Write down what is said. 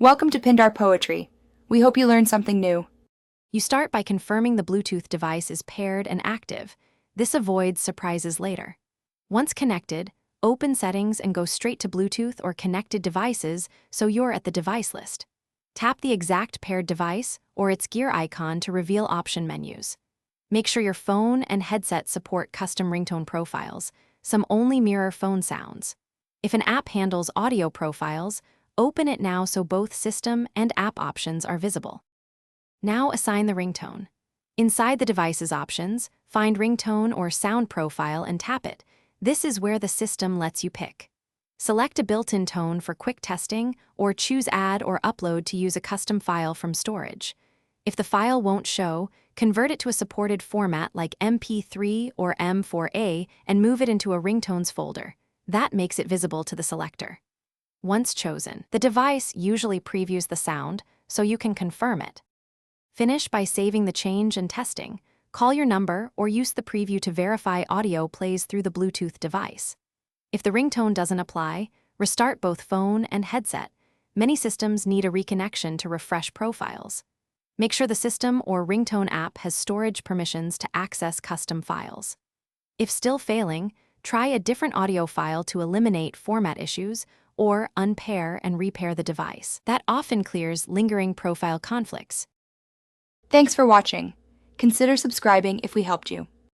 Welcome to Pindar Poetry. We hope you learned something new. You start by confirming the Bluetooth device is paired and active. This avoids surprises later. Once connected, open Settings and go straight to Bluetooth or connected devices so you're at the device list. Tap the exact paired device or its gear icon to reveal option menus. Make sure your phone and headset support custom ringtone profiles. Some only mirror phone sounds. If an app handles audio profiles, open it now so both system and app options are visible. Now assign the ringtone. Inside the device's options, find ringtone or sound profile and tap it. This is where the system lets you pick. Select a built-in tone for quick testing or choose add or upload to use a custom file from storage. If the file won't show, convert it to a supported format like MP3 or M4A and move it into a ringtones folder. That makes it visible to the selector. Once chosen, the device usually previews the sound so you can confirm it. Finish by saving the change and testing. Call your number or use the preview to verify audio plays through the Bluetooth device. If the ringtone doesn't apply, restart both phone and headset. Many systems need a reconnection to refresh profiles. Make sure the system or ringtone app has storage permissions to access custom files. If still failing, try a different audio file to eliminate format issues or unpair and repair the device. That often clears lingering profile conflicts. Thanks for watching. Consider subscribing if we helped you.